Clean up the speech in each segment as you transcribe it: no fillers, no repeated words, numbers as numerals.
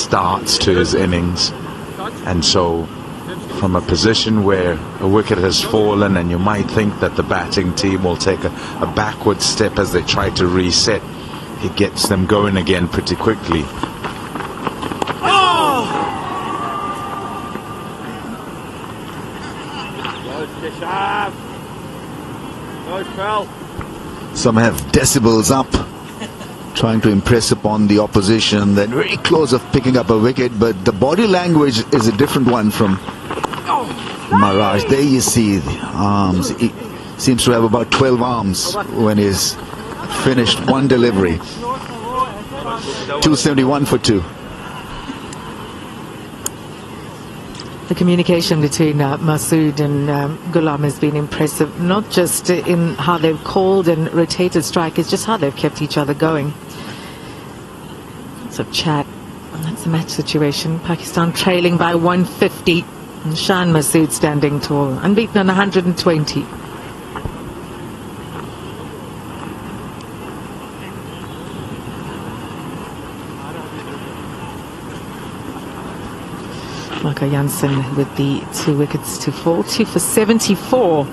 starts to his innings. And so from a position where a wicket has fallen and you might think that the batting team will take a backward step as they try to reset, he gets them going again pretty quickly. Some have decibels up, trying to impress upon the opposition. They're very close of picking up a wicket, but the body language is a different one from Maharaj. There you see the arms. He seems to have about 12 arms when he's finished one delivery. 271 for 2. The communication between Masood and Ghulam has been impressive, not just in how they've called and rotated strikers, just how they've kept each other going. Lots of chat. That's the match situation. Pakistan trailing by 150. And Shan Masood standing tall, unbeaten on 120. Marco Jansen with the 2 wickets to fall, 2 for 74.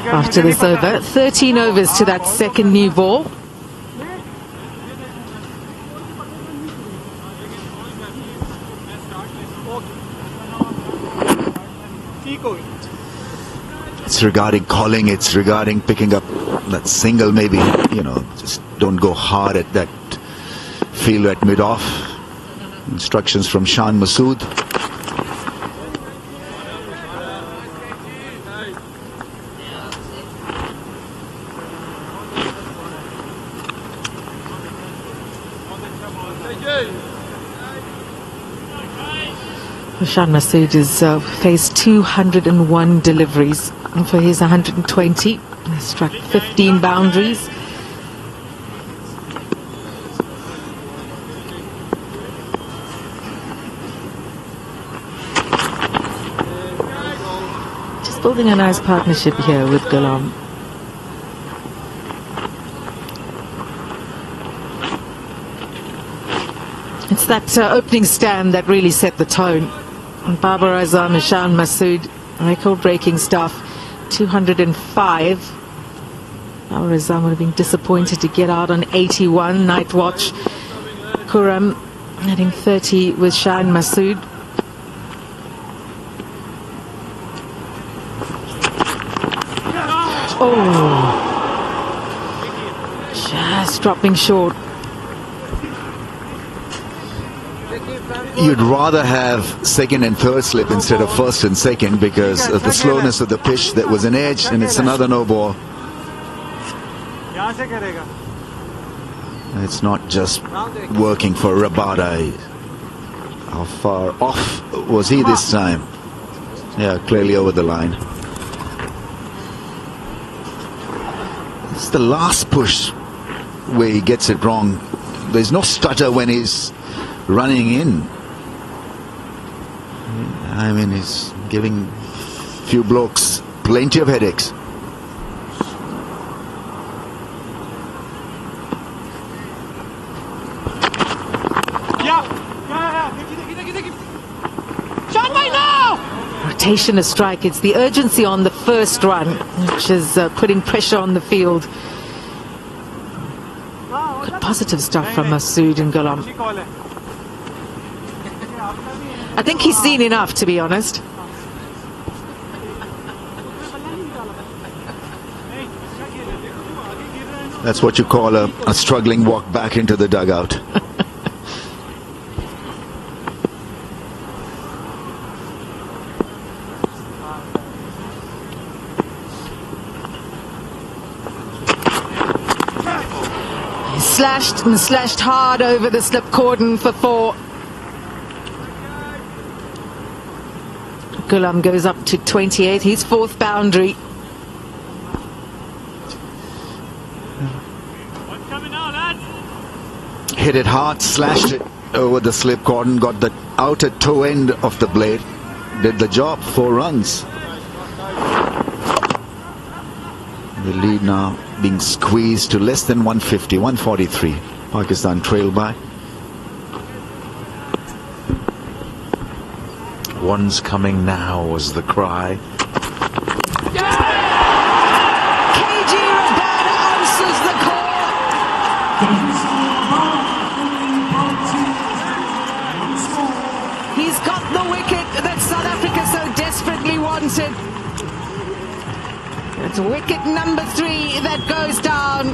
After this over, 13 overs to that second new ball. It's regarding calling, it's regarding picking up that single, maybe, you know, just don't go hard at that field at mid-off. Instructions from Shan Masood. Shan Masood has faced 201 deliveries for his 120. He struck 15 boundaries. Just building a nice partnership here with Ghulam. It's that opening stand that really set the tone. Babar Azam and Shan Masood, record-breaking stuff, 205. Babar Azam would have been disappointed to get out on 81. Night watch. Khurram hitting 30 with Shan Masood. Oh, just dropping short. You'd rather have second and third slip instead of first and second because of the slowness of the pitch. That was an edge, and it's another no ball. It's not just working for Rabada. How far off was he this time? Yeah, clearly over the line. It's the last push where he gets it wrong. There's no stutter when he's running in. I mean, he's giving few blokes plenty of headaches. Rotation a strike. It's the urgency on the first run, which is putting pressure on the field. Good positive stuff from Masood and Ghulam. I think he's seen enough, to be honest. That's what you call a struggling walk back into the dugout. Slashed and slashed hard over the slip cordon for 4. Ghulam goes up to 28, his 4th boundary. hit it hard, slashed it over the slip cordon, got the outer toe end of the blade, did the job. 4 runs. The lead now being squeezed to less than 150, 143. Pakistan trail by. One's coming now was the cry. KG Rabada answers the call. He's got the wicket that South Africa so desperately wanted. It's wicket number 3 that goes down,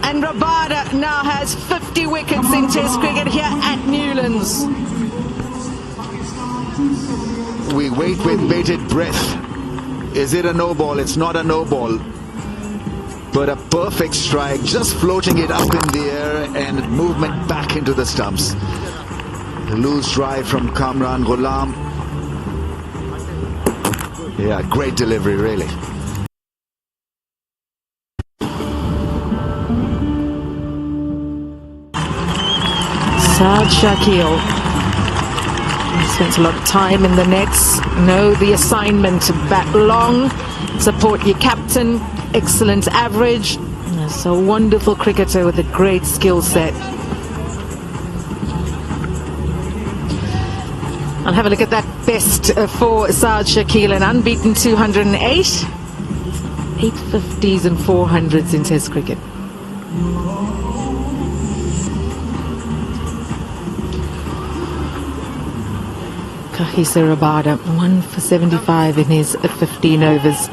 and Rabada now has 50 wickets in Test cricket here at Newlands. We wait with bated breath. Is it a no ball? It's not a no ball, but a perfect strike, just floating it up in the air and movement back into the stumps. The loose drive from Kamran Ghulam. Yeah, great delivery, really. Saad Shakil spent a lot of time in the nets. Know the assignment: bat long, support your captain, excellent average. So a wonderful cricketer with a great skill set. I'll have a look at that best for Saad Shakil, an unbeaten 208, 850s and 400s in Test cricket. Kahisa Rabada, 1 for 75 in his 15 overs.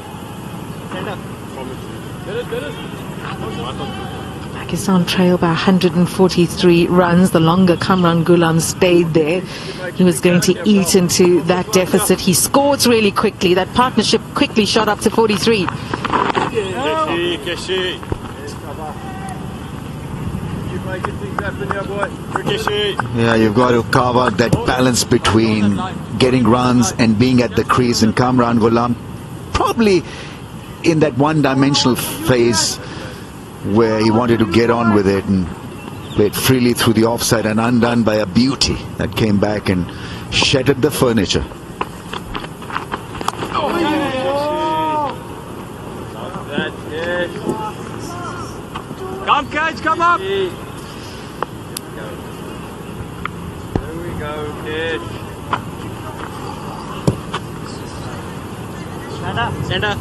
Pakistan trail by 143 runs. The longer Kamran Ghulam stayed there, he was going to eat into that deficit. He scored really quickly. That partnership quickly shot up to 43. Yeah, you've got to carve out that balance between getting runs and being at the crease. And Kamran Ghulam probably in that one-dimensional phase where he wanted to get on with it and played freely through the offside, and undone by a beauty that came back and shattered the furniture. Come, Cage, come up! There we go, Cage. Stand up.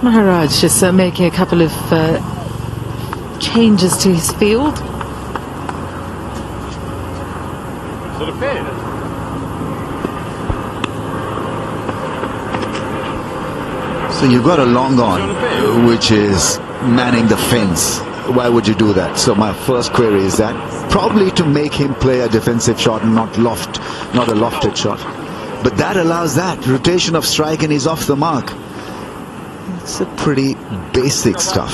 Maharaj just making a couple of changes to his field. So you've got a long on, which is manning the fence. Why would you do that? So my first query is that probably to make him play a defensive shot and not a lofted shot. But that allows that rotation of strike, and he's off the mark. It's a pretty basic stuff.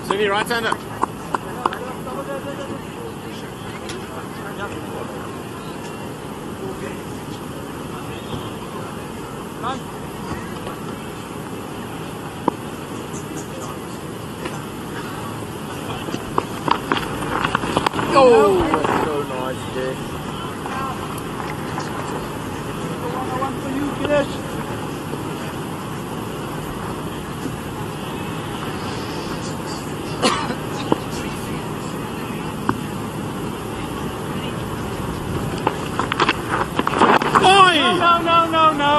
Silly, right-hander. Oh, that's so nice, Dick. One for you, Kinesh. No.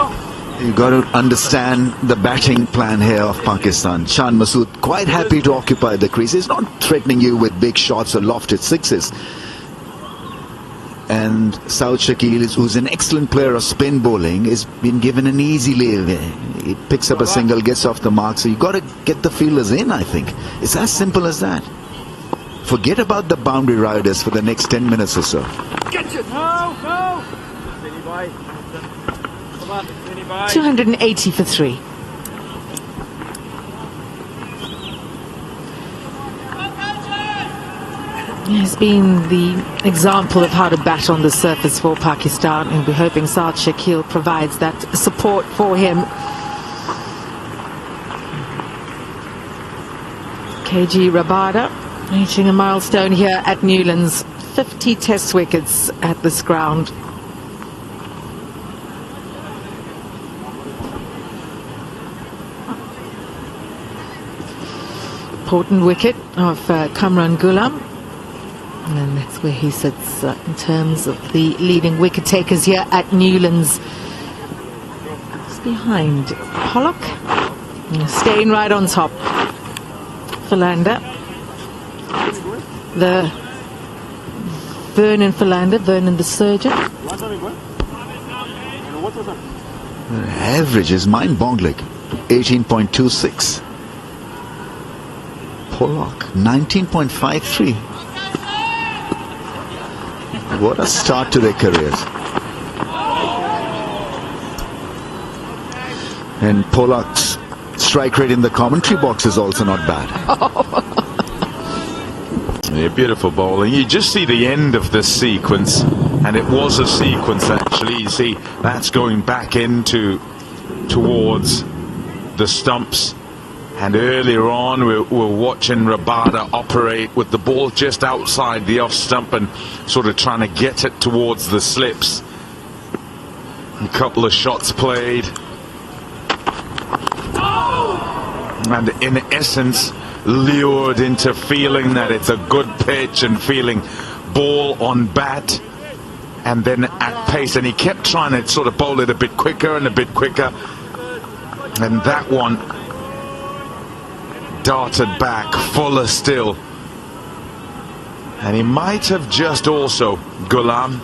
You've got to understand the batting plan here of Pakistan. Shan Masood quite happy to occupy the crease. He's not threatening you with big shots or lofted sixes. And Saad Shakil, who's an excellent player of spin bowling, is been given an easy leave. He picks up a single, gets off the mark. So you've got to get the fielders in, I think. It's as simple as that. Forget about the boundary riders for the next 10 minutes or so. Get it! No! 280 for 3. Has been the example of how to bat on the surface for Pakistan, and we're hoping Saad Shakil provides that support for him. KG Rabada reaching a milestone here at Newlands. 50 test wickets at this ground. Important wicket of Kamran Ghulam. And that's where he sits in terms of the leading wicket takers here at Newlands. Just behind Pollock. Staying right on top. Philander. The Vernon Philander, Vernon the surgeon. The average is mind-boggling. 18.26. Pollock, 19.53. What a start to their careers. And Pollock's strike rate in the commentary box is also not bad. Yeah, beautiful bowling. You just see the end of this sequence, and it was a sequence actually. You see that's going back towards the stumps. And earlier on, we're watching Rabada operate with the ball just outside the off stump and sort of trying to get it towards the slips. A couple of shots played. And in essence, lured into feeling that it's a good pitch and feeling ball on bat and then at pace. And he kept trying to sort of bowl it a bit quicker and a bit quicker. And that one darted back, fuller still. And he might have just also, Ghulam,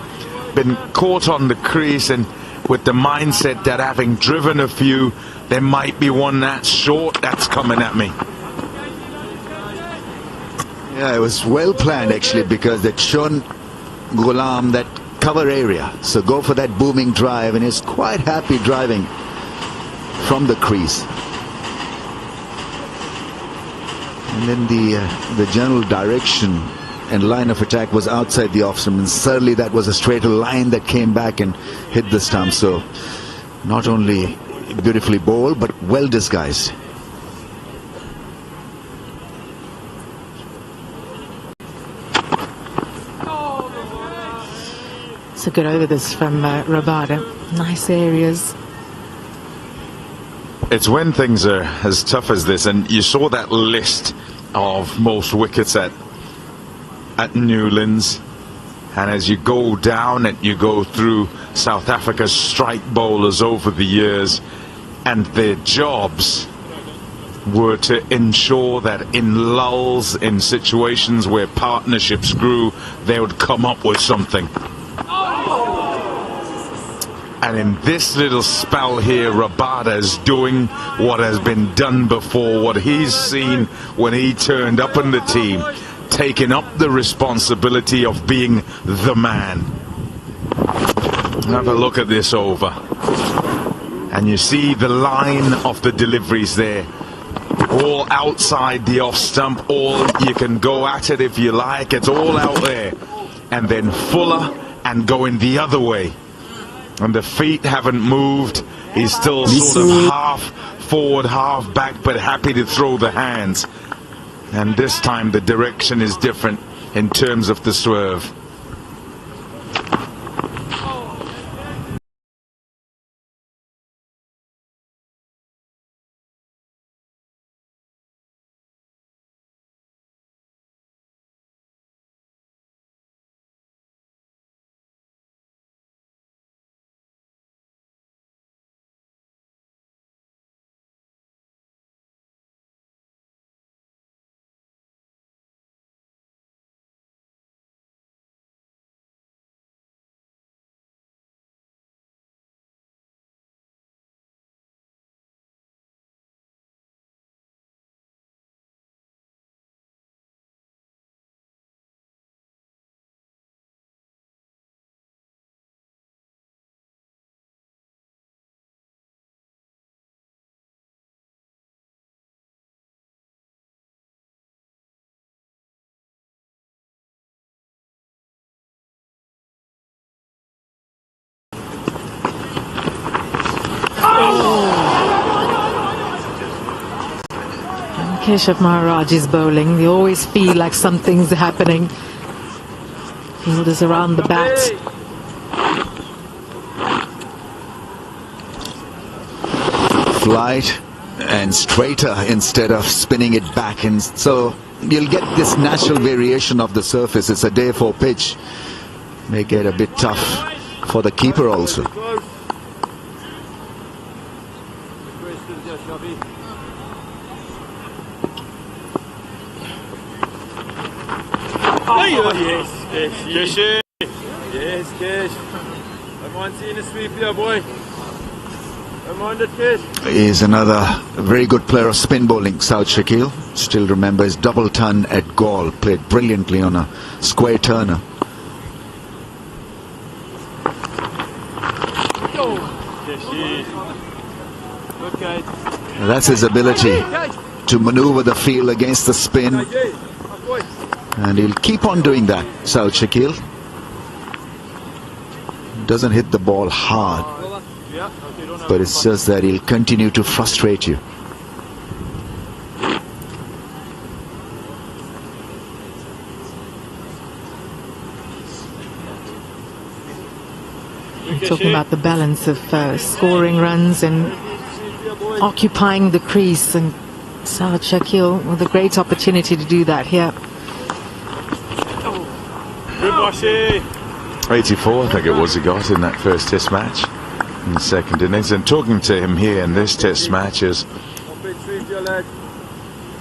been caught on the crease and with the mindset that having driven a few, there might be one that's short that's coming at me. Yeah, it was well planned actually, because they'd shown Ghulam that cover area. So go for that booming drive, and he's quite happy driving from the crease. And then the general direction and line of attack was outside the off stump, and certainly that was a straighter line that came back and hit the stump. So not only beautifully bowled, but well disguised. So good over this from Rabada. Nice areas. It's when things are as tough as this, and you saw that list of most wickets at Newlands, and as you go down and you go through South Africa's strike bowlers over the years, and their jobs were to ensure that in lulls, in situations where partnerships grew, they would come up with something. And in this little spell here, Rabada is doing what has been done before, what he's seen when he turned up in the team, taking up the responsibility of being the man. Have a look at this over. And you see the line of the deliveries there. All outside the off stump, all you can go at it if you like, it's all out there. And then fuller and going the other way. And the feet haven't moved. He's still sort of half forward, half back, but happy to throw the hands. And this time the direction is different in terms of the swerve. Keshav Maharaj is bowling. You always feel like something's happening. Fielders around the bat. Flight and straighter instead of spinning it back, and so you'll get this natural variation of the surface. It's a day 4 pitch. May get a bit tough for the keeper also. Yes, Kesh. I want seeing a sweep here, boy. I'm on the Kesh. Is another very good player of spin bowling, South Shakil. Still remember his double ton at Gaul. Played brilliantly on a square turner. Okay. That's his ability to maneuver the field against the spin, and he'll keep on doing that, South Shakil. Doesn't hit the ball hard, but it's just that he'll continue to frustrate you. We're talking about the balance of scoring runs and occupying the crease, and South Shakil with a great opportunity to do that here. 84, I think it was, he got in that first test match in the second innings. And talking to him here in this test match, he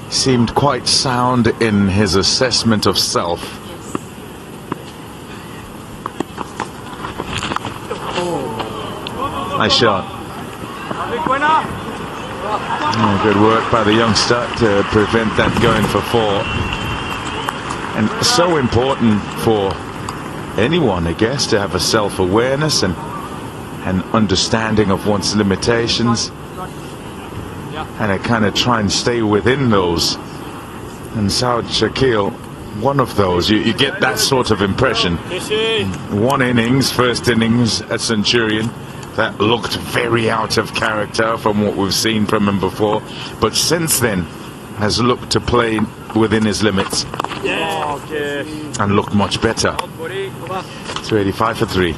seemed quite sound in his assessment of self. Nice shot. Oh, good work by the youngster to prevent that going for 4. And so important for anyone, I guess, to have a self-awareness and an understanding of one's limitations, and to kind of try and stay within those. And South Shakil, one of those. You get that sort of impression. One innings, first innings at Centurion, that looked very out of character from what we've seen from him before, but since then has looked to play within his limits and looked much better. 285 for 3.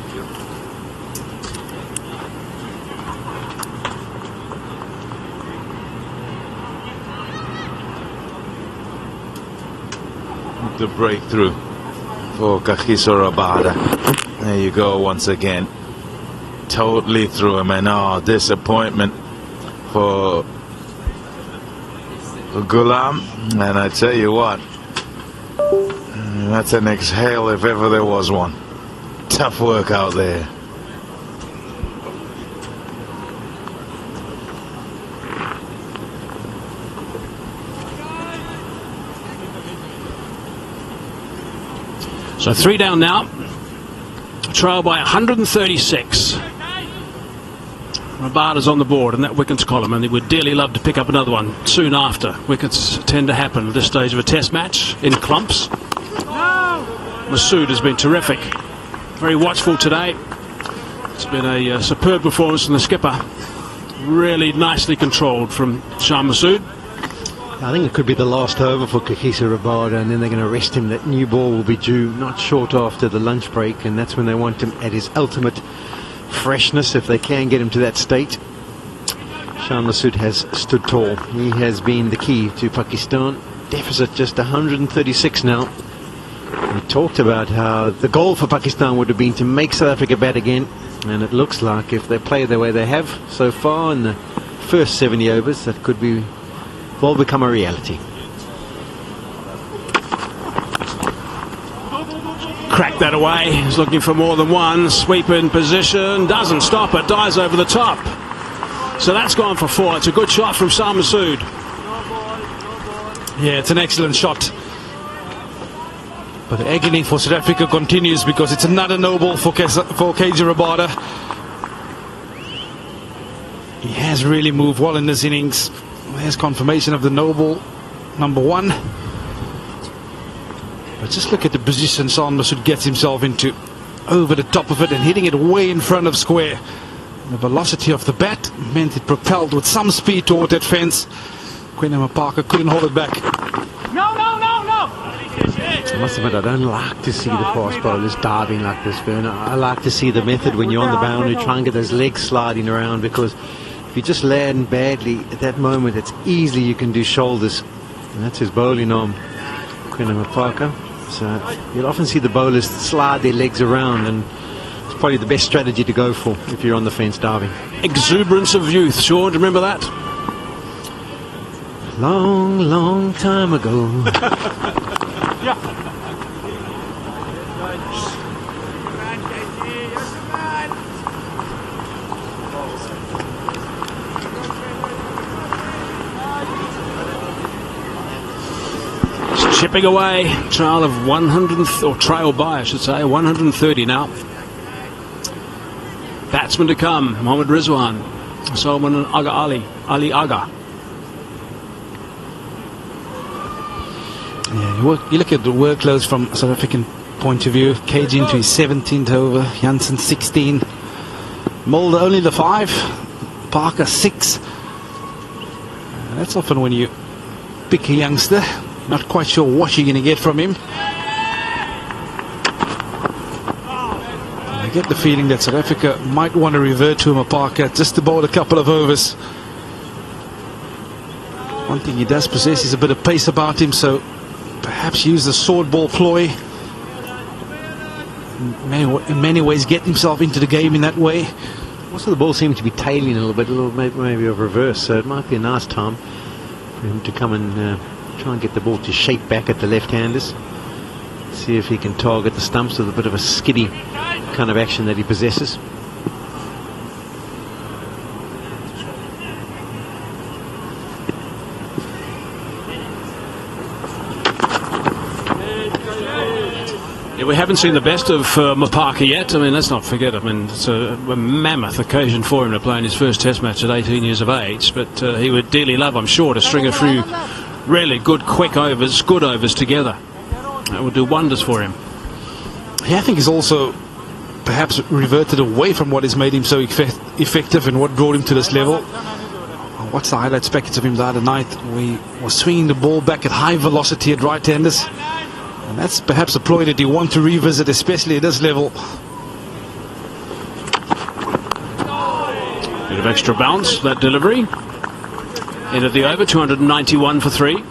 The breakthrough for Kagiso Rabada. There you go once again. Totally threw him, and disappointment for Ghulam. And I tell you what, that's an exhale if ever there was one. Tough work out there. So 3 down now. Trail by 136. Rabada's on the board in that wickets column, and he would dearly love to pick up another one soon after. Wickets tend to happen at this stage of a test match in clumps. Masood has been terrific. Very watchful today. It's been a superb performance from the skipper. Really nicely controlled from Shah Masood. I think it could be the last over for Kagiso Rabada, and then they're going to rest him. That new ball will be due not short after the lunch break, and that's when they want him at his ultimate freshness, if they can get him to that state. Shah Masood has stood tall. He has been the key to Pakistan. Deficit just 136 now. We talked about how the goal for Pakistan would have been to make South Africa bat again, and it looks like if they play the way they have so far in the first 70 overs, that could be will become a reality. Cracked that away. He's looking for more than one. Sweep in position. Doesn't stop it. Dives over the top. So that's gone for 4. It's a good shot from Shah Masood. Yeah, it's an excellent shot. But the agony for South Africa continues, because it's another no ball for KJ Rabada. He has really moved well in this innings. There's confirmation of the no ball, number 1. But just look at the position Shah Masood gets himself into, over the top of it and hitting it way in front of square. The velocity of the bat meant it propelled with some speed toward that fence. Quinn Parker couldn't hold it back. I must admit, I don't like to see the fast bowlers diving like this, Vern. I like to see the method when you're on the boundary, try and get those legs sliding around, because if you just land badly at that moment, it's easily you can do shoulders. And that's his bowling arm, Quinn Parker. So you'll often see the bowlers slide their legs around, and it's probably the best strategy to go for if you're on the fence diving. Exuberance of youth, Sean, do you remember that? Long, long time ago. Chipping away, trail of 100, or trail by, I should say, 130 now. Batsman to come, Mohammad Rizwan, Solomon Aga Ali Aga. Yeah, you look at the workloads from a South African point of view. KG into his 17th over, Jansen 16, Mulder only the 5, Parker 6. That's often when you pick a youngster, not quite sure what you're going to get from him. I get the feeling that South Africa might want to revert to him, Parker, just to bowl a couple of overs. One thing he does possess is a bit of pace about him, so perhaps use the sword ball ploy. In many ways get himself into the game in that way. Also, the ball seemed to be tailing a little bit, maybe a reverse, so it might be a nice time for him to come and try and get the ball to shape back at the left-handers. See if he can target the stumps with a bit of a skiddy kind of action that he possesses. Yeah, we haven't seen the best of Mapaka yet. I mean, let's not forget, I mean, it's a mammoth occasion for him to play in his first Test match at 18 years of age, but he would dearly love, I'm sure, to string a few really good quick overs, good overs together. That would do wonders for him. Yeah, I think he's also perhaps reverted away from what has made him so effective and what brought him to this level. What's the highlights package of him the other night? We were swinging the ball back at high velocity at right-handers. And that's perhaps a ploy that you want to revisit, especially at this level. Bit of extra bounce, that delivery. End of the over, 291 for 3.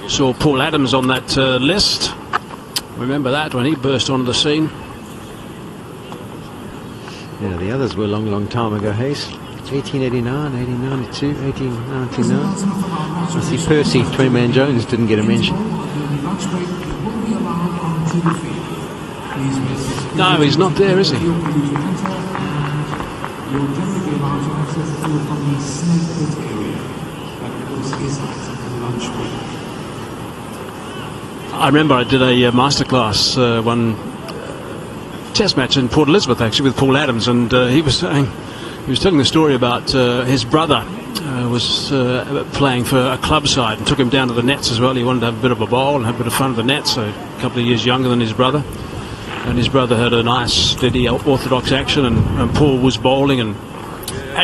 Saw Paul Adams on that list. Remember that when he burst onto the scene. Yeah, the others were a long, long time ago, Hayes. 1889, 1892, 1899. I see Percy, 20-man Jones, didn't get a mention. No, he's not there, is he? I remember I did a masterclass one Test match in Port Elizabeth, actually, with Paul Adams, and he was telling the story about his brother was playing for a club side and took him down to the nets as well. He wanted to have a bit of a bowl and have a bit of fun at the nets, so a couple of years younger than his brother. And his brother had a nice, steady, orthodox action, and Paul was bowling, and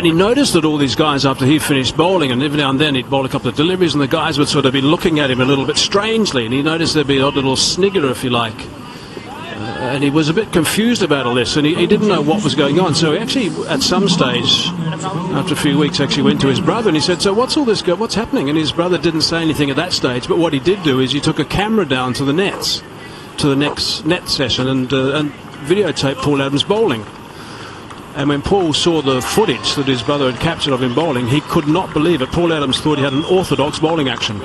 he noticed that all these guys, after he finished bowling, and every now and then he'd bowl a couple of deliveries, and the guys would sort of be looking at him a little bit strangely, and he noticed there'd be a little snigger, if you like. And he was a bit confused about all this, and he didn't know what was going on. So he actually, at some stage, after a few weeks, actually went to his brother and he said, "So what's all this? What's happening?" And his brother didn't say anything at that stage, but what he did do is he took a camera down to the nets, to the next net session, and videotaped Paul Adams bowling. And when Paul saw the footage that his brother had captured of him bowling, he could not believe it. Paul Adams thought he had an orthodox bowling action.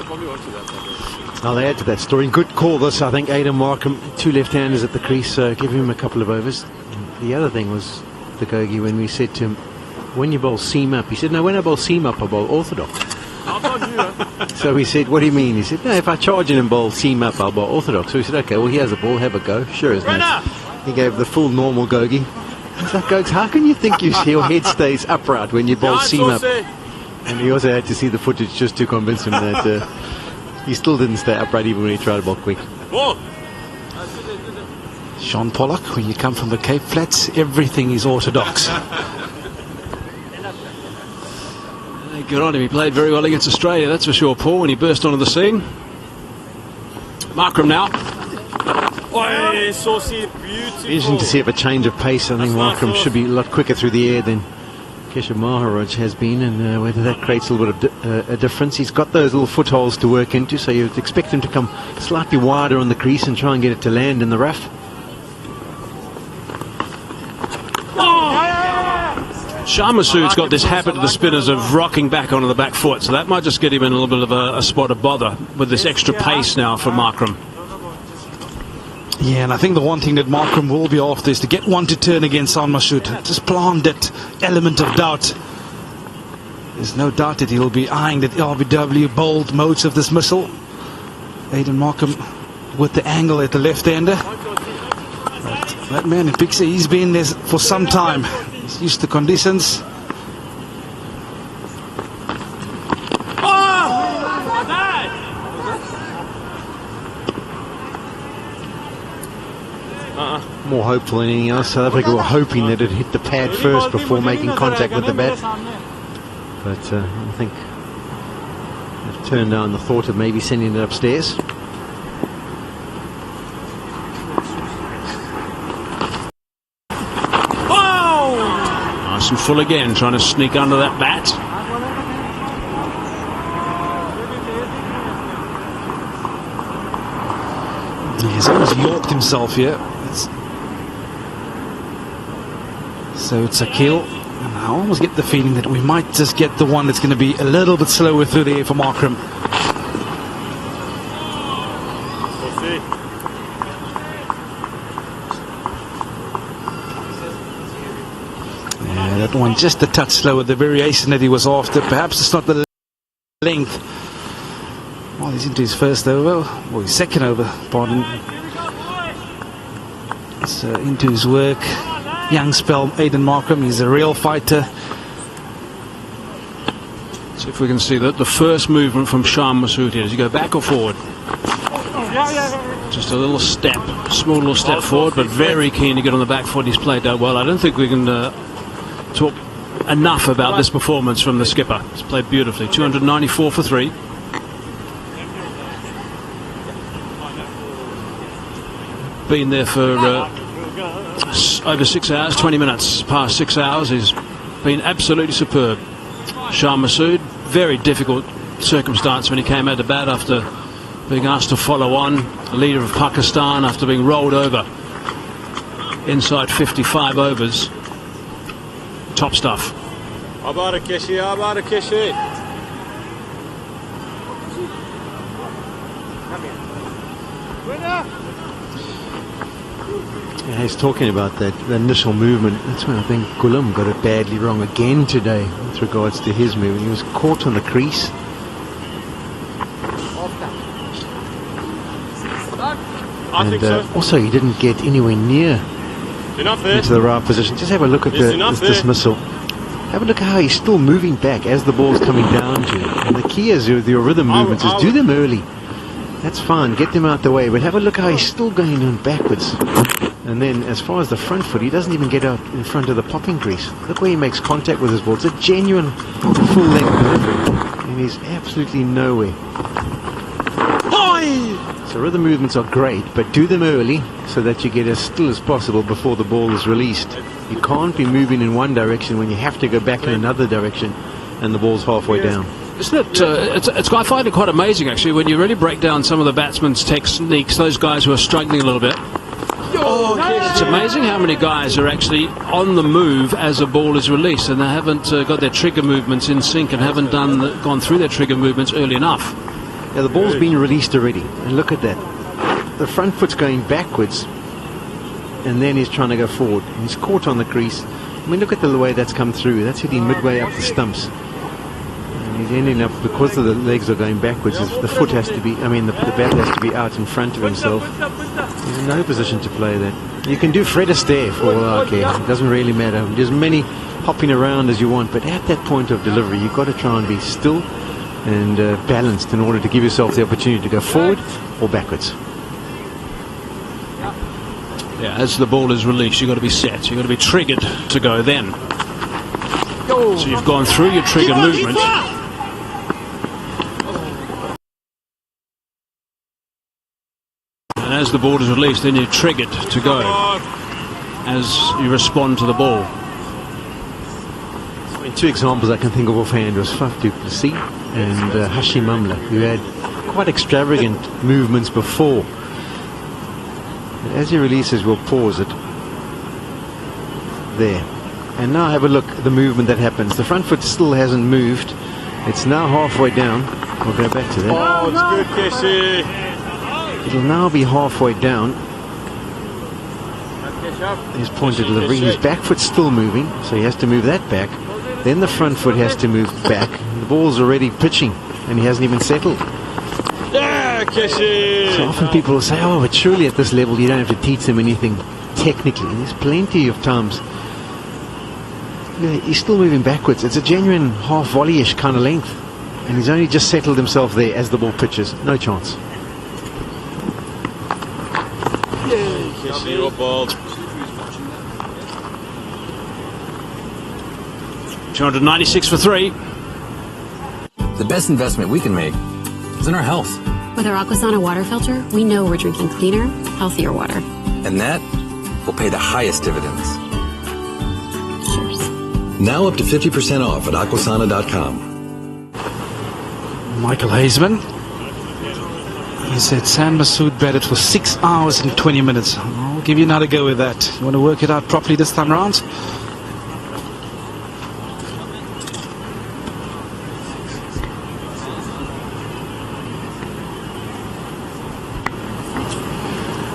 I'll add to that story. Good call this, I think. Aidan Markham, 2 left-handers at the crease, so give him a couple of overs. The other thing was the Gogi, when we said to him, when you bowl seam up, he said, "No, when I bowl seam up, I bowl orthodox." So we said, "What do you mean?" He said, "No, if I charge in and bowl seam up, I'll bowl orthodox." So we said, "Okay, well, here's the ball, have a go." Sure as that. He gave the full normal Gogi. It's like, Gogs, how can you think your head stays upright when you bowl seam up? And he also had to see the footage just to convince him that he still didn't stay upright even when he tried to bowl quick. Sean Pollock, when you come from the Cape Flats, everything is orthodox. Good on him. He played very well against Australia, that's for sure, Paul, when he burst onto the scene. Markram now. Oi, saucy, beautiful. Interesting to see if a change of pace. I think Markram should be a lot quicker through the air than Keshav Maharaj has been, and whether that creates a little bit of a difference. He's got those little footholds to work into, so you'd expect him to come slightly wider on the crease and try and get it to land in the rough. Shah Massoud's got this habit of the spinners of rocking back onto the back foot, so that might just get him in a little bit of a spot of bother with this extra pace now for Markram. Yeah, and I think the one thing that Markram will be after is to get one to turn against Shah Massoud. Just plant that element of doubt. There's no doubt that he'll be eyeing the RBW bold modes of this missile. Aiden Markram with the angle at the left-hander. That man in Pixie, he's been there for some time. He's used to conditions. More hopeful than anything else. South Africa were hoping that it hit the pad first before making contact with the bat. But I think they've turned down the thought of maybe sending it upstairs. Nice and full again, trying to sneak under that bat. He's almost yorked himself here. So it's a kill. And I almost get the feeling that we might just get the one that's going to be a little bit slower through the air for Markram. Yeah, that one just a touch slower. The variation that he was after. Perhaps it's not the length. Well, he's into his first over, or his second over, pardon. It's into his work. Young spell, Aiden Markram, he's a real fighter. See if we can see the first movement from Shah Massoud here. Does he go back or forward? Just a little step, small little step forward, but very keen to get on the back foot. He's played that well. I don't think we can talk enough about this performance from the skipper. He's played beautifully. 294 for 3. Been there for over 6 hours, 20 minutes past 6 hours. He's been absolutely superb. Shah Massoud, very difficult circumstance when he came out to bat after being asked to follow on, the leader of Pakistan, after being rolled over inside 55 overs. Top stuff. Yeah, he's talking about that the initial movement. That's when I think Gulam got it badly wrong again today with regards to his movement. He was caught on the crease. And also he didn't get anywhere near into the right position. Just have a look at this dismissal. Have a look at how he's still moving back as the ball's coming down to him. And the key is with your rhythm movements is do them early. That's fine, get them out the way, but have a look how he's still going on backwards. And then as far as the front foot, he doesn't even get out in front of the popping crease. Look where he makes contact with his ball. It's a genuine full-length delivery, and he's absolutely nowhere. So rhythm movements are great, but do them early so that you get as still as possible before the ball is released. You can't be moving in one direction when you have to go back in another direction and the ball's halfway down. Isn't it? I find it quite amazing actually when you really break down some of the batsmen's techniques. Those guys who are struggling a little bit. It's amazing how many guys are actually on the move as a ball is released, and they haven't got their trigger movements in sync and haven't gone through their trigger movements early enough. Yeah, the ball's been released already, and look at that. The front foot's going backwards, and then he's trying to go forward. And he's caught on the crease. I mean, look at the way that's come through. That's hitting midway up the stumps. And he's ending up, because of the legs are going backwards, the foot has to be, the bat has to be out in front of himself. He's in no position to play that. You can do Fred Astaire for all I care. It doesn't really matter. There's many hopping around as you want, but at that point of delivery, you've got to try and be still and balanced in order to give yourself the opportunity to go forward or backwards. Yeah, as the ball is released, you've got to be set. You've got to be triggered to go then. So you've gone through your trigger movement. And as the ball is released, then you're triggered to go as you respond to the ball. I mean, two examples I can think of offhand was Faf du Plessis and Hashim Amla, who had quite extravagant movements before. But as he releases, we'll pause it. There. And now have a look at the movement that happens. The front foot still hasn't moved. It's now halfway down. We'll go back to that. Oh, it's good, Casey. It'll now be halfway down. He's pointed delivery. His back foot's still moving, so he has to move that back. Then the front foot has to move back. The ball's already pitching, and he hasn't even settled. Yeah, Casey. So often people will say, oh, but surely at this level you don't have to teach them anything technically. And there's plenty of times. Yeah, he's still moving backwards. It's a genuine half volley-ish kind of length. And he's only just settled himself there as the ball pitches. No chance. Casey, your ball. 296 for 3. The best investment we can make is in our health. With our Aquasana water filter, we know we're drinking cleaner, healthier water. And that will pay the highest dividends. Cheers. Now up to 50% off at aquasana.com. Michael Hazeman. He said San Masood batted for 6 hours and 20 minutes. I'll give you another go with that. You want to work it out properly this time around?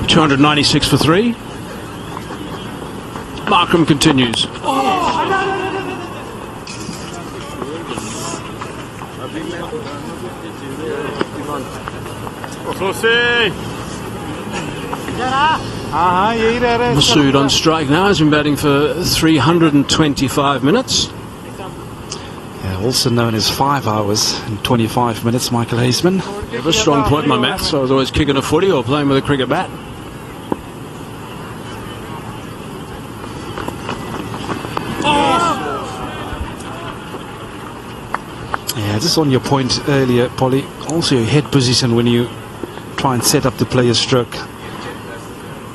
$296 for 3. Markham continues. Masood on strike now. Has been batting for 325 minutes. Yeah, also known as 5 hours and 25 minutes, Michael Hazeman. You have a strong point in my maths. I was always kicking a footy or playing with a cricket bat. Yeah, just on your point earlier, Polly, also your head position when you try and set up the player's stroke.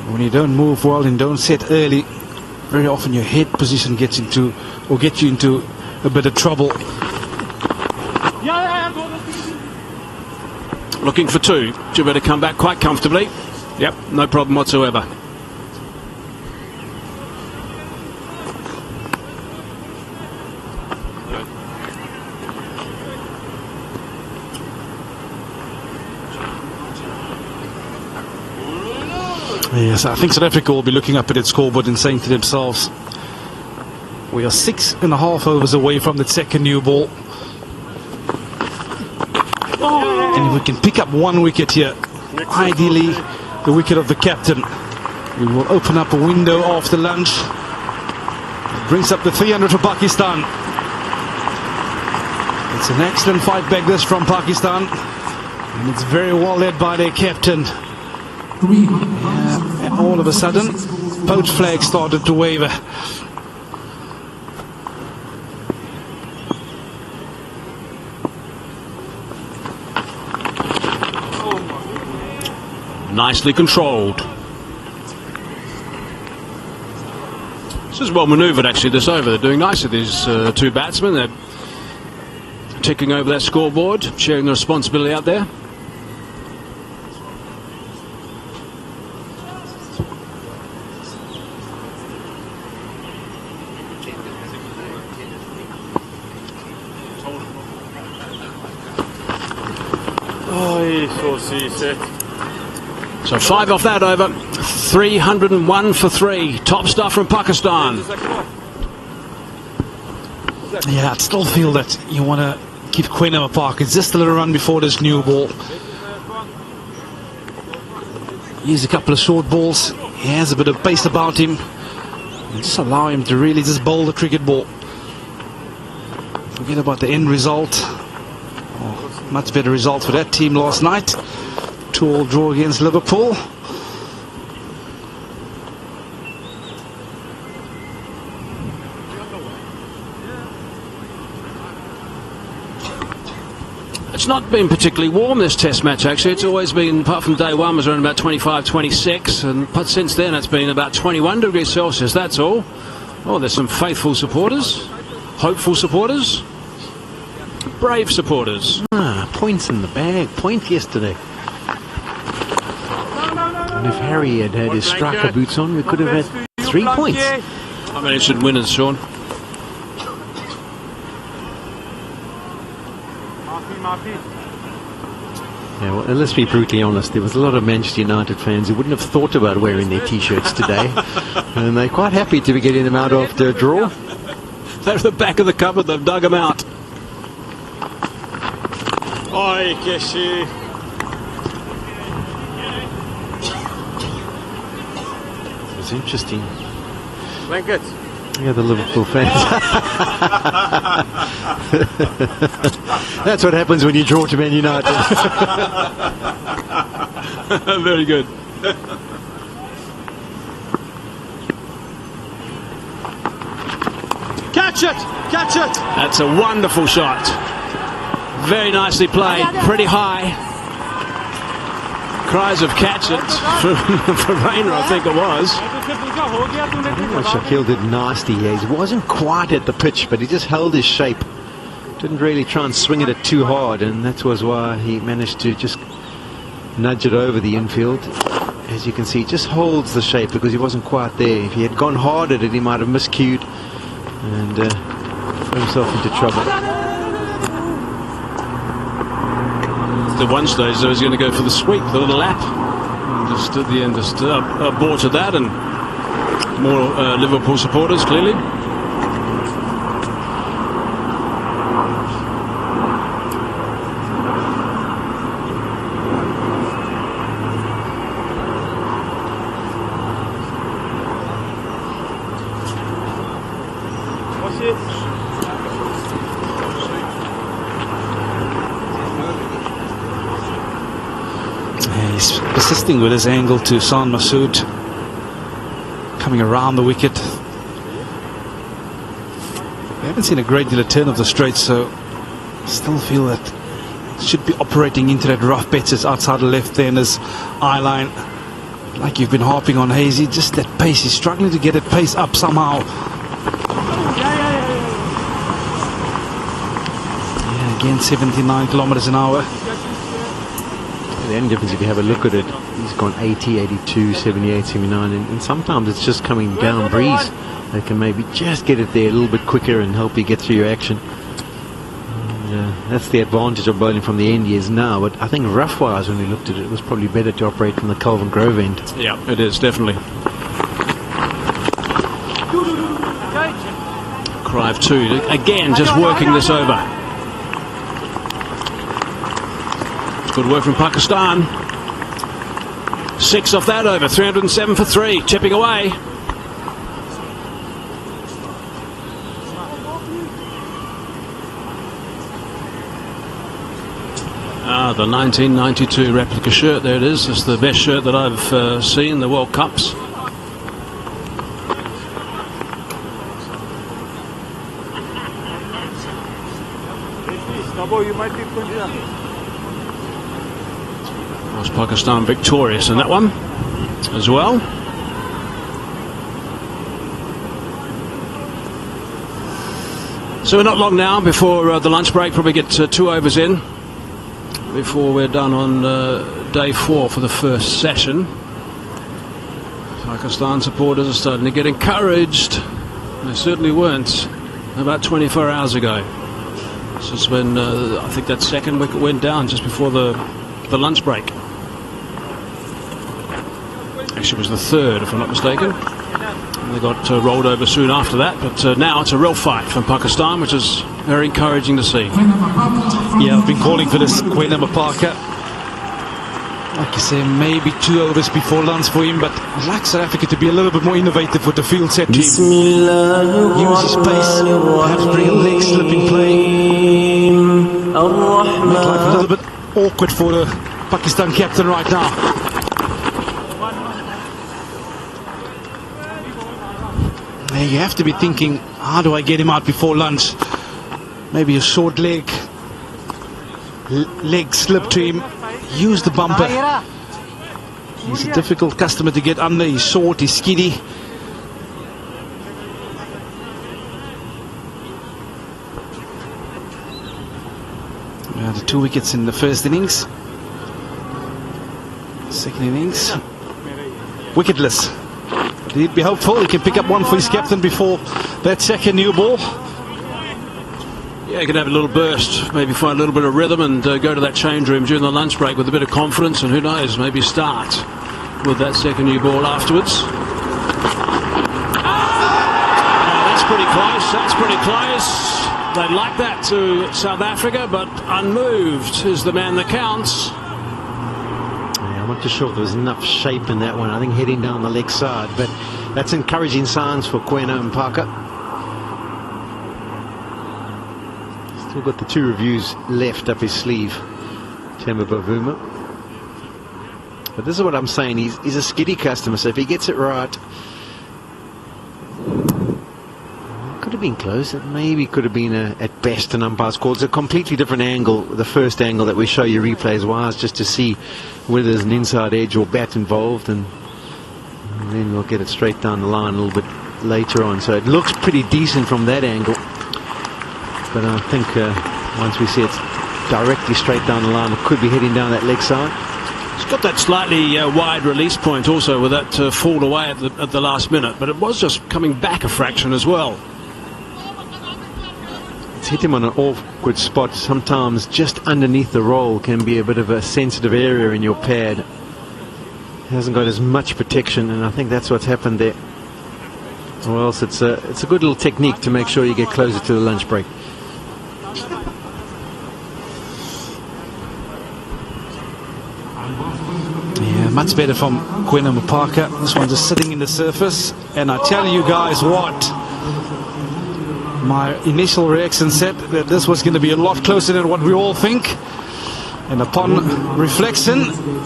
When you don't move well and don't set early, very often your head position gets into, or gets you into a bit of trouble. Looking for 2. You better come back quite comfortably. Yep, no problem whatsoever. Yes, I think South Africa will be looking up at its scoreboard and saying to themselves, we are 6.5 overs away from the second new ball. And if we can pick up 1 wicket here, ideally the wicket of the captain, we will open up a window after lunch. It brings up the 300 for Pakistan. It's an excellent fight back this from Pakistan, and it's very well led by their captain. Yeah, and all of a sudden, both flags started to waver. Nicely controlled. This is well manoeuvred actually this over. They're doing nicely, these 2 batsmen. They're ticking over that scoreboard, sharing the responsibility out there. Oh, he's so seasick. So 5 off that over. 301 for 3. Top stuff from Pakistan. Yeah, I'd still feel that you want to keep Queen Park. It's just a little run before this new ball. Use a couple of short balls. He has a bit of pace about him. And just allow him to really just bowl the cricket ball. Forget about the end result. Oh, much better result for that team last night. 2-2 draw against Liverpool. it's not been particularly warm, this test match, actually. It's always been, apart from day one, was around about 25, 26, but since then it's been about 21 degrees Celsius, that's all. Oh, there's some faithful supporters, hopeful supporters, brave supporters. Points in the bag. Point yesterday. And if Harry had had his striker boots on, we could have had 3 points. I'm interested in winners, Sean. Yeah, well, let's be brutally honest. There was a lot of Manchester United fans who wouldn't have thought about wearing their T-shirts today. And they're quite happy to be getting them out after a draw. They're at the back of the cupboard. They've dug them out. Oi, Kishi. It was interesting. Blankets. Yeah, the Liverpool fans. That's what happens when you draw to Man United. Very good. Catch it! Catch it! That's a wonderful shot. Very nicely played. Pretty high. Cries of catch it for Rainer, I think it was. I think what Shaquille did nasty here. He wasn't quite at the pitch, but he just held his shape. Didn't really try and swing it too hard, and that was why he managed to just nudge it over the infield. As you can see, he just holds the shape because he wasn't quite there. If he had gone hard at it, he might have miscued and put himself into trouble. At one stage, though, he was going to go for the sweep, the little lap. And just at the end, just aborted that, and more Liverpool supporters, clearly. He's persisting with his angle to San Masood, coming around the wicket. We haven't seen a great deal of turn of the straight, so still feel that should be operating into that rough pitches outside the left there in his eye line. Like you've been harping on, Hazy, just that pace. He's struggling to get that pace up somehow. Yeah, again, 79 kilometers an hour. The only difference, if you have a look at it, he's gone 80, 82, 78, 79, and sometimes it's just coming down breeze. They can maybe just get it there a little bit quicker and help you get through your action. And, that's the advantage of bowling from the end years now, but I think rough-wise, when we looked at it, it was probably better to operate from the Calvin Grove end. Yeah, it is, definitely. Crive 2, again, just working this over. Good work from Pakistan. 6 off that over, 307 for 3, chipping away. The 1992 replica shirt, there it is. It's the best shirt that I've seen in the World Cups. Was Pakistan victorious in that one as well? So we're not long now before the lunch break. Probably get 2 overs in before we're done on day 4 for the first session. Pakistan supporters are starting to get encouraged. They certainly weren't about 24 hours ago. This is when I think that second wicket went down just before the lunch break. Actually, it was the third, if I'm not mistaken. And they got rolled over soon after that. But now it's a real fight from Pakistan, which is very encouraging to see. Yeah, I've been calling for this Quaynama Parker. Like you say, maybe 2 overs before lunch for him, but I'd like South Africa to be a little bit more innovative with the field set team. Use his pace, perhaps bring a leg slipping play. Make life a little bit awkward for the Pakistan captain right now. Now you have to be thinking, how do I get him out before lunch? Maybe a short leg. leg slip to him. Use the bumper. He's a difficult customer to get under. He's short, he's skinny. The 2 wickets in the first innings. Second innings, wicketless. He'd be hopeful he can pick up one for his captain before that second new ball. Yeah, he can have a little burst, maybe find a little bit of rhythm and go to that change room during the lunch break with a bit of confidence, and who knows, maybe start with that second new ball afterwards. That's pretty close, that's pretty close. They'd like that to South Africa, but unmoved is the man that counts. Yeah, I'm not too sure if there was enough shape in that one. I think heading down the leg side, but that's encouraging signs for Kwena Mpaka. Still got the 2 reviews left up his sleeve, Temba Bavuma. But this is what I'm saying, he's a skiddy customer, so if he gets it right, could have been close. It maybe could have been at best an umpire's call. It's a completely different angle, the first angle that we show you replays wise, just to see whether there's an inside edge or bat involved, and then we'll get it straight down the line a little bit later on. So it looks pretty decent from that angle, but I think once we see it directly straight down the line, it could be heading down that leg side. It's got that slightly wide release point also with that fall away at the last minute, but it was just coming back a fraction as well. It's hit him on an awkward spot. Sometimes just underneath the roll can be a bit of a sensitive area in your pad. He hasn't got as much protection, and I think that's what's happened there. Or else it's a good little technique to make sure you get closer to the lunch break. Yeah, much better from Kwena Mpaka. This one just sitting in the surface, and I tell you guys what, my initial reaction said that this was going to be a lot closer than what we all think, and upon reflection,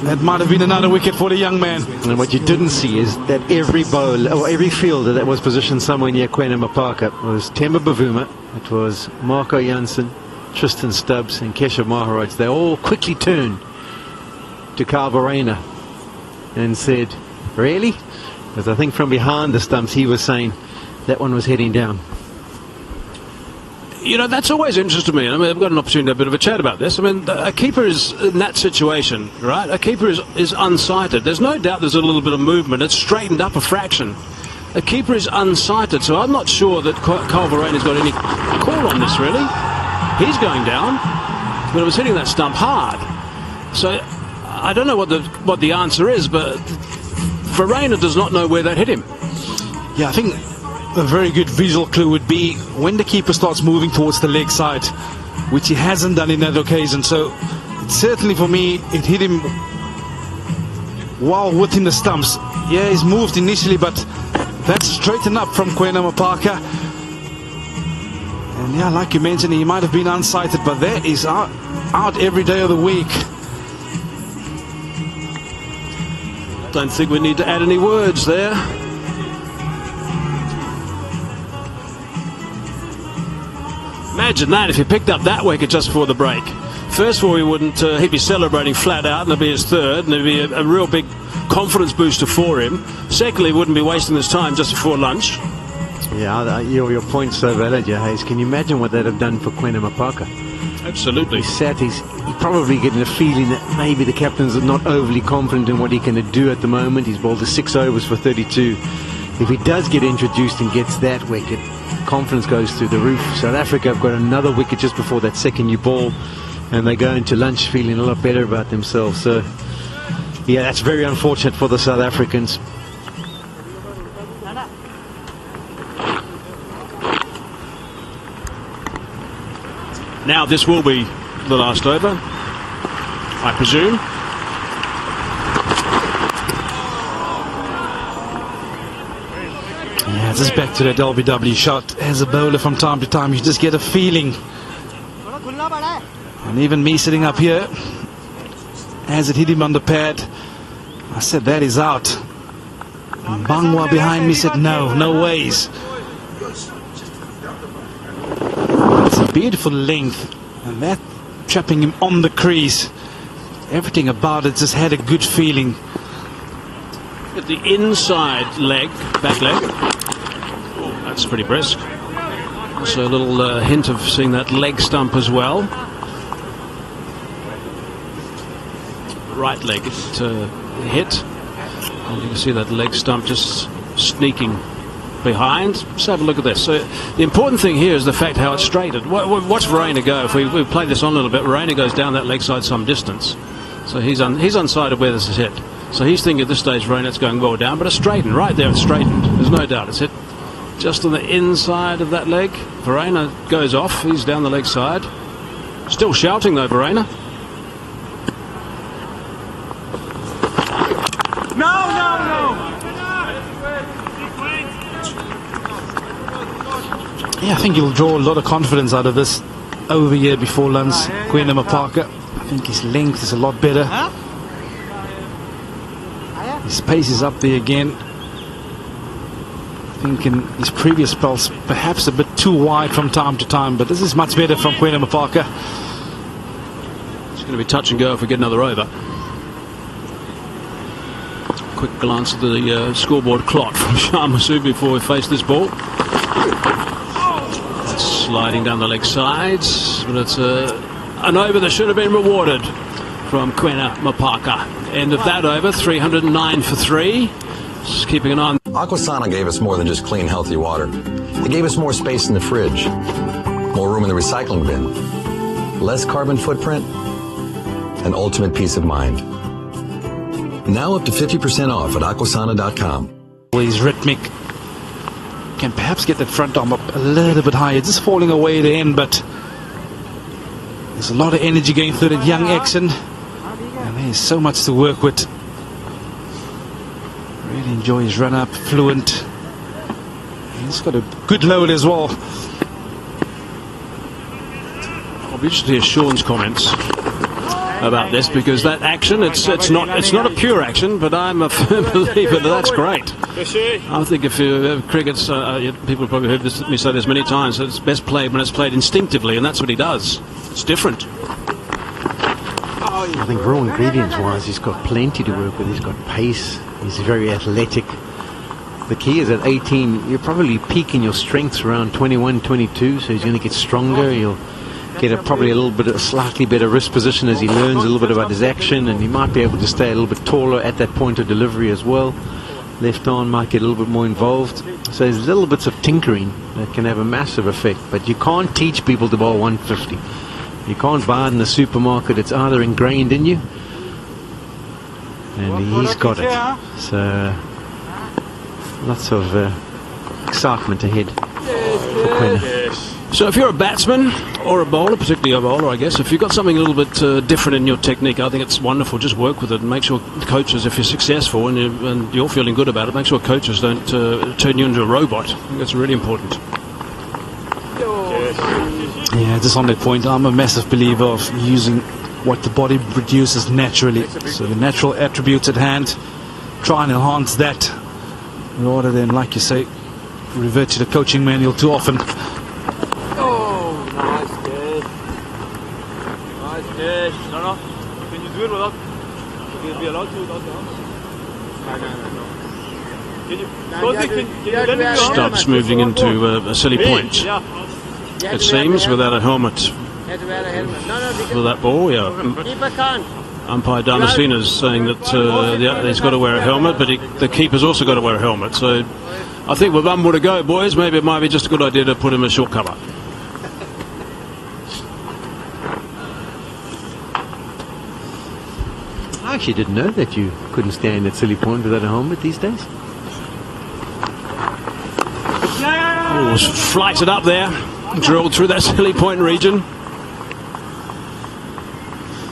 it might have been another wicket for the young man. And what you didn't see is that every bowler, or every fielder that was positioned somewhere near Kwena Mpaka was Temba Bavuma, it was Marco Jansen, Tristan Stubbs and Keshav Maharaj. They all quickly turned to Carl Verreynne and said, really? Because I think from behind the stumps he was saying that one was heading down. You know, that's always interesting to me. I mean, I've got an opportunity to have a bit of a chat about this. I mean, a keeper is in that situation, right? A keeper is unsighted. There's no doubt there's a little bit of movement. It's straightened up a fraction. A keeper is unsighted, so I'm not sure that Carl Verreynne's got any call on this, really. He's going down, but it was hitting that stump hard. So I don't know what the answer is, but Verreynne does not know where that hit him. Yeah, I think a very good visual clue would be when the keeper starts moving towards the leg side, which he hasn't done in that occasion. So certainly for me, it hit him while within the stumps. Yeah, he's moved initially, but that's straightened up from Kwena Mpaka. And yeah, like you mentioned, he might have been unsighted, but that is out every day of the week. Don't think we need to add any words there. Imagine that if he picked up that wicket just before the break. First of all, he'd be celebrating flat out, and it'd be his third, and it'd be a real big confidence booster for him. Secondly, he wouldn't be wasting his time just before lunch. Yeah, your point's so valid, Hayes. Can you imagine what that'd have done for Kwena Mpaka? Absolutely. He's probably getting a feeling that maybe the captain's not overly confident in what he can do at the moment. He's bowled the 6 overs for 32. If he does get introduced and gets that wicket, confidence goes through the roof. South Africa have got another wicket just before that second new ball, and they go into lunch feeling a lot better about themselves. So yeah, that's very unfortunate for the South Africans. Now this will be the last over, I presume. Yeah, just back to that LBW shot. As a bowler, from time to time, you just get a feeling. And even me sitting up here, as it hit him on the pad, I said, that is out. And Bangwa behind me said, no ways. It's a beautiful length, and that trapping him on the crease. Everything about it just had a good feeling. At the inside leg, back leg. Oh, that's pretty brisk. So a little hint of seeing that leg stump as well. Right leg hit. And you can see that leg stump just sneaking behind. Let's have a look at this. So the important thing here is the fact how it's straightened. Watch Verena go. If we play this on a little bit, Verena goes down that leg side some distance. So he's unsighted where this is hit. So he's thinking at this stage, Verena, it's going well down, but it's straightened. Right there, it's straightened. There's no doubt. It's hit just on the inside of that leg. Verena goes off. He's down the leg side. Still shouting though, Verena. Yeah, I think he'll draw a lot of confidence out of this over here before lunch. Kwena Mapaka. I think his length is a lot better. His pace is up there again. I think in his previous spells, perhaps a bit too wide from time to time, but this is much better from Kwena Mapaka. It's going to be touch and go if we get another over. Quick glance at the scoreboard clock from Shah Massoud before we face this ball. Sliding down the leg sides, but it's an over that should have been rewarded from Kwena Mapaka. End of that over, 309 for 3. Just keeping an eye on. Aquasana gave us more than just clean, healthy water. It gave us more space in the fridge, more room in the recycling bin, less carbon footprint, and ultimate peace of mind. Now up to 50% off at aquasana.com. He's rhythmic. Can perhaps get that front arm up a little bit higher, just falling away at the end, but there's a lot of energy going through that young action, and there's so much to work with. Really enjoy his run up, fluent. He's got a good load as well. I'll be interested to hear Sean's comments about this, because that action, it's not a pure action, but I'm a firm believer that that's great. I think if cricket's people have probably heard me say this many times, it's best played when it's played instinctively, and that's what he does. It's different. I think raw ingredients wise, he's got plenty to work with. He's got pace, he's very athletic. The key is at 18 you're probably peaking your strengths around 21, 22, so he's going to get stronger. He'll get probably a little bit of a slightly better wrist position as he learns a little bit about his action, and he might be able to stay a little bit taller at that point of delivery as well. Left arm might get a little bit more involved. So there's little bits of tinkering that can have a massive effect, but you can't teach people to bowl 150. You can't buy it in the supermarket. It's either ingrained in you, and he's got it. So lots of excitement ahead for Kwena. So if you're a batsman or a bowler, particularly a bowler, I guess, if you've got something a little bit different in your technique, I think it's wonderful. Just work with it and make sure coaches, if you're successful and you're feeling good about it, make sure coaches don't turn you into a robot. I think that's really important. Yeah, just on that point, I'm a massive believer of using what the body produces naturally. So the natural attributes at hand, try and enhance that rather than, like you say, revert to the coaching manual too often. No. Can you do it without? You'll be allowed to without the helmet. Can you Stubbs moving into a silly point. It seems without a helmet for that ball. Yeah. Umpire Damasina is saying that he's got to wear a helmet, but the keeper's also got to wear a helmet. So I think with one more to go, boys, maybe it might be just a good idea to put him in short cover. I actually didn't know that you couldn't stand at silly point without a helmet these days. Oh, was flighted up there, drilled through that silly point region.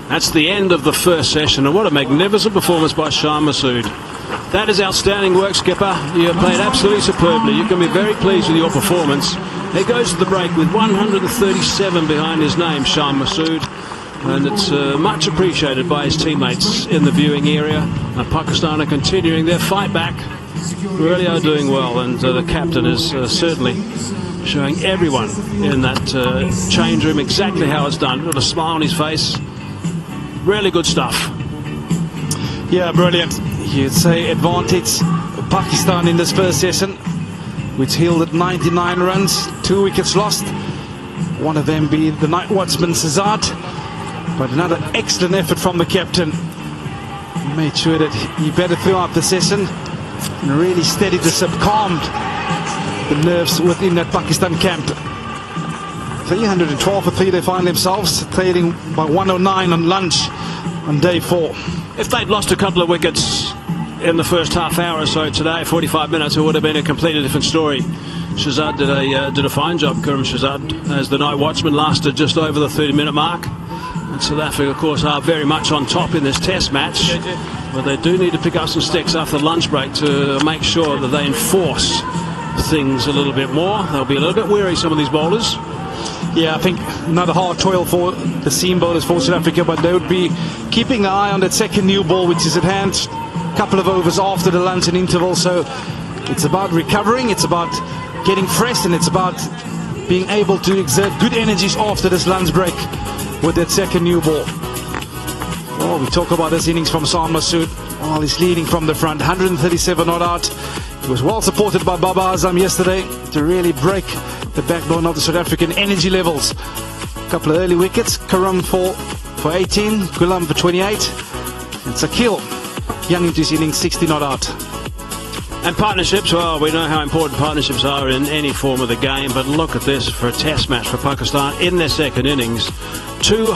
That's the end of the first session, and what a magnificent performance by Shah Massoud. That is outstanding work, skipper. You have played absolutely superbly. You can be very pleased with your performance. He goes to the break with 137 behind his name, Shah Massoud. And it's much appreciated by his teammates in the viewing area. And Pakistan are continuing their fight back. Really are doing well, and the captain is certainly showing everyone in that change room exactly how it's done. Got a smile on his face. Really good stuff. Yeah, brilliant. You'd say advantage Pakistan in this first session, which yielded 99 runs, 2 wickets lost. One of them being the night watchman Shahzad. But another excellent effort from the captain. He made sure that he batted throughout the session and really steadied the ship, calmed the nerves within that Pakistan camp. 312 for 3 they find themselves, trailing by 109 on lunch on day 4. If they'd lost a couple of wickets in the first half hour or so today, 45 minutes, it would have been a completely different story. Shahzad did a fine job. Karim Shahzad, as the night watchman, lasted just over the 30-minute mark. And South Africa, of course, are very much on top in this test match, but they do need to pick up some sticks after the lunch break to make sure that they enforce things a little bit more. They'll be a little bit weary, some of these bowlers. Yeah, I think another hard toil for the seam bowlers for South Africa, but they would be keeping an eye on that second new ball, which is at hand. A couple of overs after the luncheon interval, so it's about recovering, it's about getting fresh, and it's about being able to exert good energies after this lunch break with that second new ball. Oh, we talk about this innings from Hassan Masood. Oh, he's leading from the front, 137 not out. He was well supported by Babar Azam yesterday to really break the backbone of the South African energy levels. A couple of early wickets, Karam for 18, Ghulam for 28, and Sakil young into his innings, 60 not out. And partnerships, well, we know how important partnerships are in any form of the game, but look at this for a test match for Pakistan in their second innings. 200